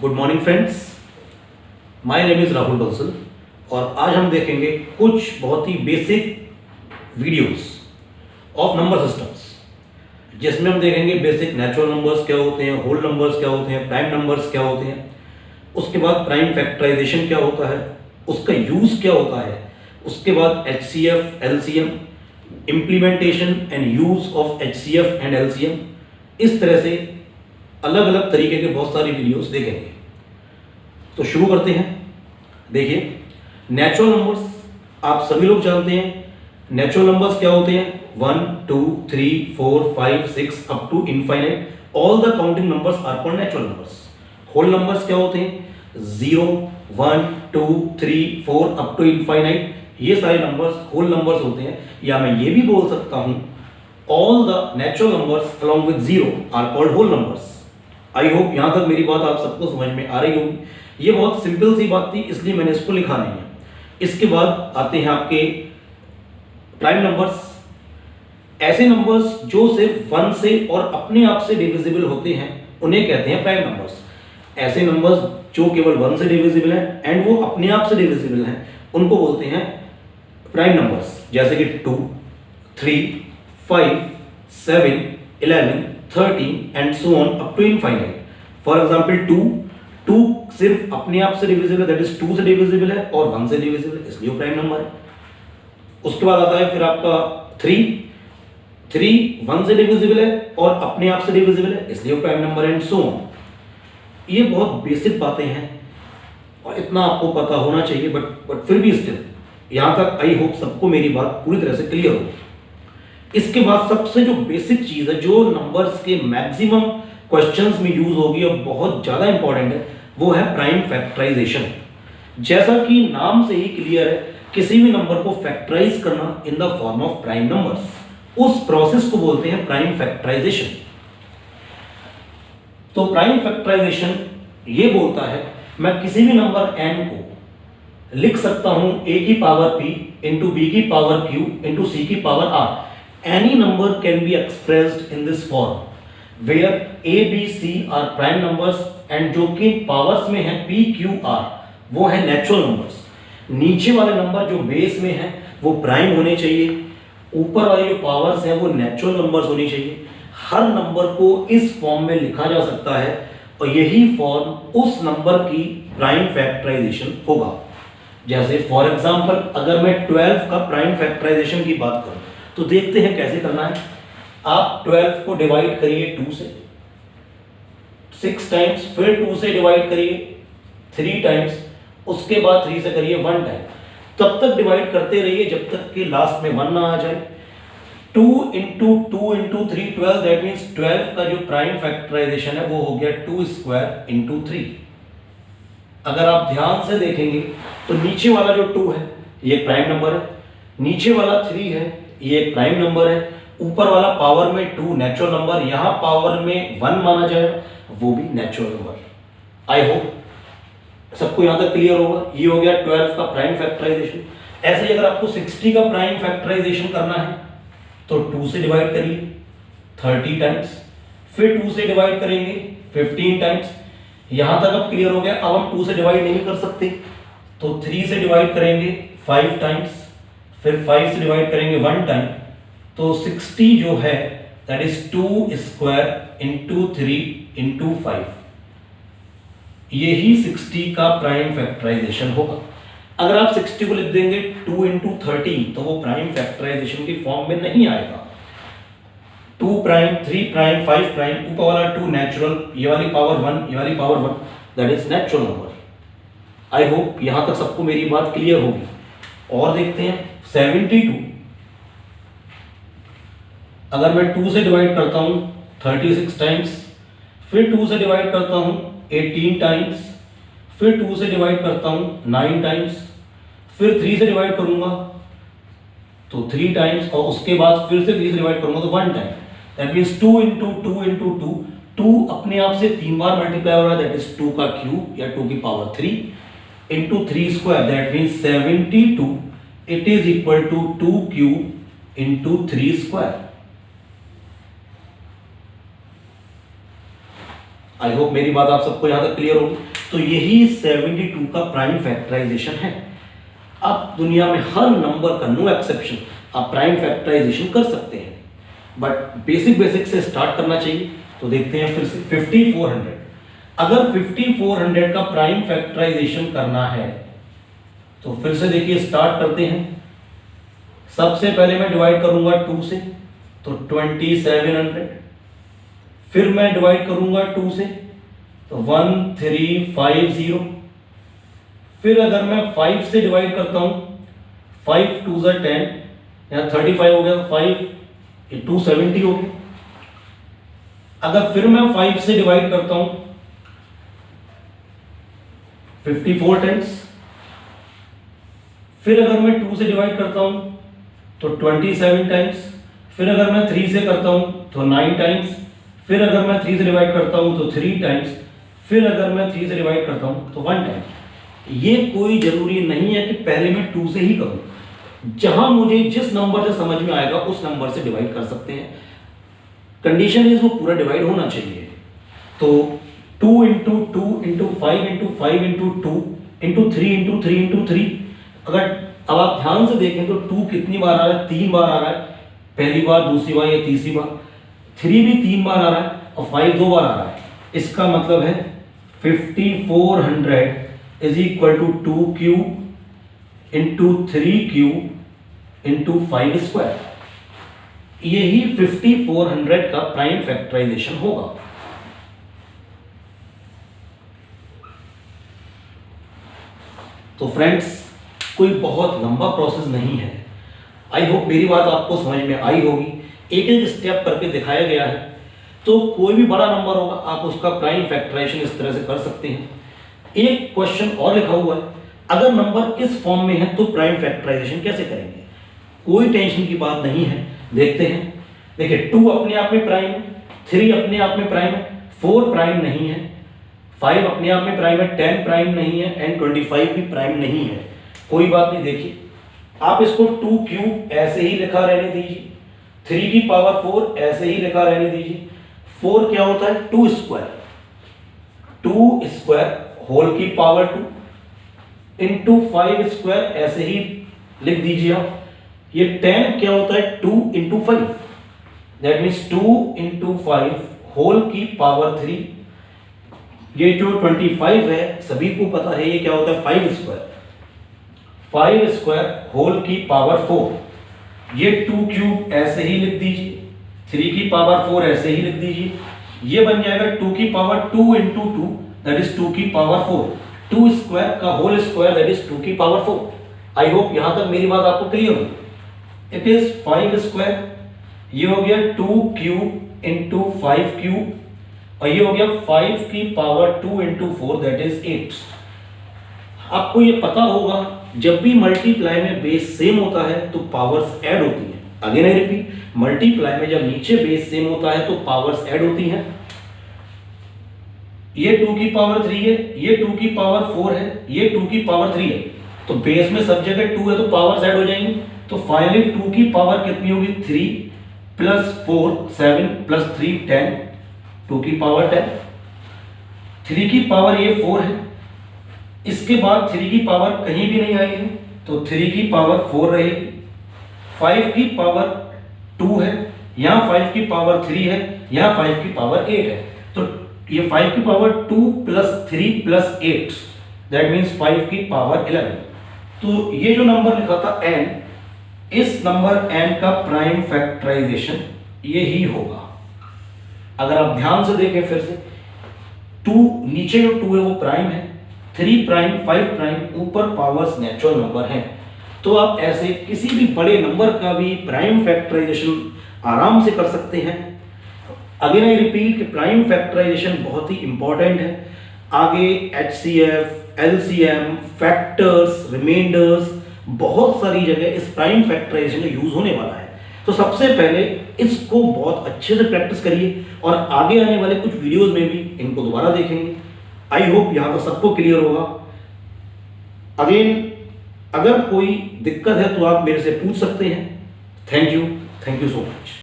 Good morning friends, my name is Rahul Bansal और आज हम देखेंगे कुछ बहुत ही basic videos of number systems, जिसमें हम देखेंगे बेसिक नेचुरल नंबर्स क्या होते हैं, होल नंबर्स क्या होते हैं, प्राइम नंबर्स क्या होते हैं, उसके बाद प्राइम फैक्टराइजेशन क्या होता है, उसका यूज़ क्या होता है, उसके बाद HCF, LCM, implementation and use of HCF and LCM। इस तरह से अलग अलग तरीके के बहुत सारी वीडियोस देखेंगे। तो शुरू करते हैं। देखिए, नेचुरल नंबर्स आप सभी लोग जानते हैं। नेचुरल नंबर्स क्या होते हैं? 1 2 3 4 5 6 up to infinite. All the counting numbers are called natural numbers. Whole numbers क्या होते हैं? 0 1 2 3 4 अप टू इनफाइनाइट। ये सारे नंबर्स होल नंबर्स होते हैं। या मैं ये भी बोल सकता हूं, all the natural numbers along with 0 are called whole numbers. I hope यहां तक मेरी बात आप सबको समझ में आ रही होगी। ये बहुत सिंपल सी बात थी, इसलिए मैंने इसको लिखा नहीं है। इसके बाद आते हैं आपके प्राइम नंबर्स। ऐसे नंबर्स जो सिर्फ 1 से और अपने आप से डिविजिबल होते हैं उन्हें कहते हैं प्राइम नंबर्स। ऐसे नंबर्स जो केवल 1 से डिविजिबल हैं एंड वो अपने आप से डिविजिबल हैं उनको बोलते हैं प्राइम नंबर्स, जैसे कि 2 3 5 7 11 13 and so on up to infinite. For example 2 सिर्फ अपने आप से डिविजिबल है, दैट इज 2 से डिविजिबल है, और 1 से डिविजिबल है, इसलिए वो प्राइम नंबर है। उसके बाद आता है फिर आपका 3 1 से डिविजिबल है और अपने आप से डिविजिबल है, इसलिए वो प्राइम नंबर है, एंड सो ऑन। ये बहुत बेसिक बातें हैं और इतना आपको पता होना चाहिए, बट फिर भी स्टिल यहां तक आई होप सबको मेरी बात पूरी तरह से क्लियर हो। इसके बाद सबसे जो बेसिक चीज है, जो नंबर्स के मैक्सिमम क्वेश्चंस में यूज होगी और बहुत ज्यादा इंपॉर्टेंट है, वो है प्राइम फैक्टराइजेशन। जैसा कि नाम से ही क्लियर है, किसी भी नंबर को फैक्टराइज करना in the form of prime numbers, उस प्रोसेस को बोलते हैं प्राइम फैक्टराइजेशन। तो प्राइम फैक्टराइजेशन ये बोलता है मैं किसी भी नंबर n को लिख सकता हूं a की पावर p इंटू b की पावर q इंटू c की power r। Any number can be expressed in this form, where a, b, c are prime numbers and जो कि पावर्स में है p, q, r, वो है natural numbers. नीचे वाले नंबर जो बेस में है वो प्राइम होने चाहिए, ऊपर वाले जो पावर्स हैं वो नेचुरल नंबर्स होनी चाहिए। हर नंबर को इस फॉर्म में लिखा जा सकता है और यही फॉर्म उस नंबर की प्राइम फैक्टराइजेशन होगा। जैसे फॉर एग्जांपल अगर मैं 12 का प्राइम फैक्टराइजेशन की बात करूं तो देखते हैं कैसे करना है। आप 12 को डिवाइड करिए 2 से 6 टाइम्स, फिर 2 से डिवाइड करिए 3 टाइम्स, उसके बाद 3 से करिए 1 टाइम। तब तक डिवाइड करते रहिए जब तक कि लास्ट में 1 ना आ जाए। 2 इंटू 2 इंटू 3 12, दैट मीन्स 12 का जो प्राइम फैक्टराइजेशन है वो हो गया 2 स्क्वायर इंटू 3। अगर आप ध्यान से देखेंगे तो नीचे वाला जो 2 है ये प्राइम नंबर है, नीचे वाला 3 है ये प्राइम नंबर है, ऊपर वाला पावर में 2 नेचुरल नंबर, यहां पावर में 1 माना जाएगा, वो भी नेचुरल नंबर। आई होप सबको यहां तक क्लियर होगा। ये हो गया 12 का प्राइम फैक्टराइजेशन। ऐसे ही अगर आपको 60 का प्राइम फैक्टराइजेशन करना है तो 2 से डिवाइड करिए 30 टाइम्स, फिर 2 से डिवाइड करेंगे 15 टाइम्स। यहां तक अब क्लियर हो गया। अब हम 2 से डिवाइड नहीं कर सकते तो 3 से डिवाइड करेंगे 5 टाइम्स, फिर 5 से डिवाइड करेंगे 1 टाइम। तो 60 जो है that is 2 square into 3 into 5, यही 60 का प्राइम फैक्टराइजेशन होगा। अगर आप 60 को लिख देंगे 2 इंटू 30 तो वो प्राइम फैक्टराइजेशन की फॉर्म में नहीं आएगा। 2 प्राइम 3 प्राइम 5 प्राइम, ऊपर वाला 2 नेचुरल, ये वाली पावर 1, ये वाली power 1, that is natural number. I hope यहां तक सबको मेरी बात क्लियर होगी। और देखते हैं 72। अगर मैं 2 से डिवाइड करता हूं 36 टाइम्स, फिर 2 से डिवाइड करता हूं 18 टाइम्स, फिर 2 से डिवाइड करता हूं 9 टाइम्स, फिर 3 से डिवाइड करूंगा तो 3 टाइम्स, और उसके बाद फिर से 3 से डिवाइड करूंगा तो 1 time. That means 2 into 2 into 2, 2 अपने आप से 3 बार मल्टीप्लाई हो रहा है, दैट इज 2 का क्यूब या 2 की power 3 into 3 square, that means 72। It is equal to 2 cube into 3 square. I hope मेरी बात आप सबको यहाँ तक क्लियर होगी। तो यही 72 का प्राइम फैक्टराइजेशन है। अब दुनिया में हर नंबर का नो एक्सेप्शन आप प्राइम फैक्टराइजेशन कर सकते हैं, बट बेसिक से स्टार्ट करना चाहिए। तो देखते हैं फिर से 5400। अगर 5400 का प्राइम फैक्टराइजेशन करना है तो फिर से देखिए स्टार्ट करते हैं। सबसे पहले मैं डिवाइड करूंगा 2 से, तो 2700। फिर मैं डिवाइड करूंगा 2 से, तो 1350। फिर अगर मैं 5 से डिवाइड करता हूं, 5 2 ज़ा 10, यहाँ 35 हो गया, 5 270 हो गया। अगर फिर मैं 5 से डिवाइड करता हूं 54 टाइम्स, फिर अगर मैं 2 से डिवाइड करता हूं तो 27 टाइम्स, फिर अगर मैं 3 से करता हूं तो 9 टाइम्स, फिर अगर मैं 3 से डिवाइड करता हूं तो 3 टाइम्स, फिर अगर मैं 3 से डिवाइड करता हूं तो 1 टाइम। ये कोई जरूरी नहीं है कि पहले मैं 2 से ही करूं, जहां मुझे जिस नंबर से समझ में आएगा उस नंबर से डिवाइड कर सकते हैं। कंडीशन इज वो पूरा डिवाइड होना चाहिए। तो 2 into 2 into 5 into 5 into 2 into 3 into 3 into 3। अगर अब आप ध्यान से देखें तो 2 कितनी बार आ रहा है, 3 बार आ रहा है, पहली बार, दूसरी बार या तीसरी बार। 3 भी 3 बार आ रहा है और 5 2 बार आ रहा है। इसका मतलब है 5400 is equal to 2 cube into 3 cube into 5 square. यही 5400 का प्राइम फैक्टराइजेशन होगा। तो फ्रेंड्स, कोई बहुत लंबा प्रोसेस नहीं है। आई होप मेरी बात आपको समझ में आई होगी। एक एक स्टेप करके दिखाया गया है। तो कोई भी बड़ा नंबर होगा आप उसका प्राइम फैक्टराइजेशन इस तरह से कर सकते हैं। एक क्वेश्चन और लिखा हुआ है, अगर नंबर इस फॉर्म में है तो प्राइम फैक्टराइजेशन कैसे करेंगे। कोई टेंशन की बात नहीं है, देखते हैं। देखिए 2 अपने आप में प्राइम है, 3 अपने आप में प्राइम है, 4 प्राइम नहीं है, 5 अपने आप में प्राइम है, 10 प्राइम नहीं है एंड 25 भी प्राइम नहीं है। कोई बात नहीं, देखिए आप इसको 2 क्यूब ऐसे ही लिखा रहने दीजिए, 3 की पावर 4 ऐसे ही लिखा रहने दीजिए। 4 क्या होता है, 2 स्क्वायर, 2 स्क्वायर होल की पावर 2 इंटू 5 स्क्वायर ऐसे ही लिख दीजिए आप। ये 10 क्या होता है, 2 into 5, that means 2 into 5 whole की पावर 3। ये जो 25 है सभी को पता है ये क्या होता है, 5 स्क्वायर, 5 स्क्वायर होल की पावर 4। ये 2 क्यूब ऐसे ही लिख दीजिए, 3 की पावर 4 ऐसे ही लिख दीजिए। ये बन जाएगा 2 की पावर 2 इंटू 2 दैट इज 2 की पावर 4। 2 स्क्वायर का होल स्क्वायर दैट इज 2 की पावर 4। आई होप यहां तक मेरी बात आपको क्लियर होगी। इट इज 5 स्क्वायर, ये हो गया 2 क्यूब इंटू 5 क्यूब, और ये हो गया 5 की पावर 2 इंटू 4 दैट इज 8। आपको ये पता होगा जब भी मल्टीप्लाई में बेस सेम होता है तो पावर्स ऐड होती हैं। अगेन आई रिपीट, मल्टीप्लाई में जब नीचे बेस सेम होता है तो पावर्स ऐड होती हैं। ये 2 की पावर 3 है, ये 2 की पावर 4 है, ये 2 की पावर 3 है, तो बेस में सब जगह 2 है तो पावर्स ऐड हो जाएंगी। तो फाइनली 2 की पावर कितनी होगी, 3 प्लस 4 7 प्लस 3 10, 2 की पावर 10। 3 की पावर ये 4 है, इसके बाद 3 की पावर कहीं भी नहीं आएगी तो 3 की पावर 4 रहेगी। 5 की पावर 2 है, यहाँ 5 की पावर 3 है, यहाँ 5 की पावर 8 है, तो ये 5 की power 2 plus 3 plus 8 that means 5 की पावर 11। तो ये जो नंबर लिखा था n, इस नंबर n का प्राइम फैक्टराइजेशन ये ही होगा। अगर आप ध्यान से देखें फिर से, 2 नीचे जो 2 है वो प्राइम है, 3 प्राइम 5 प्राइम ऊपर पावर्स नेचुरल नंबर हैं। तो आप ऐसे किसी भी बड़े नंबर का भी प्राइम फैक्टराइजेशन आराम से कर सकते हैं। अगेन आई रिपीट कि प्राइम फैक्टराइजेशन बहुत ही इंपॉर्टेंट है। आगे HCF, LCM, फैक्टर्स, रिमाइंडर्स, बहुत सारी जगह इस प्राइम फैक्टराइजेशन का यूज होने वाला है। तो सबसे पहले इसको बहुत अच्छे से प्रैक्टिस करिए और आगे आने वाले कुछ वीडियोस में भी इनको दोबारा देखेंगे। आई होप यहां तक सबको क्लियर होगा। अगेन अगर कोई दिक्कत है तो आप मेरे से पूछ सकते हैं। Thank you so much.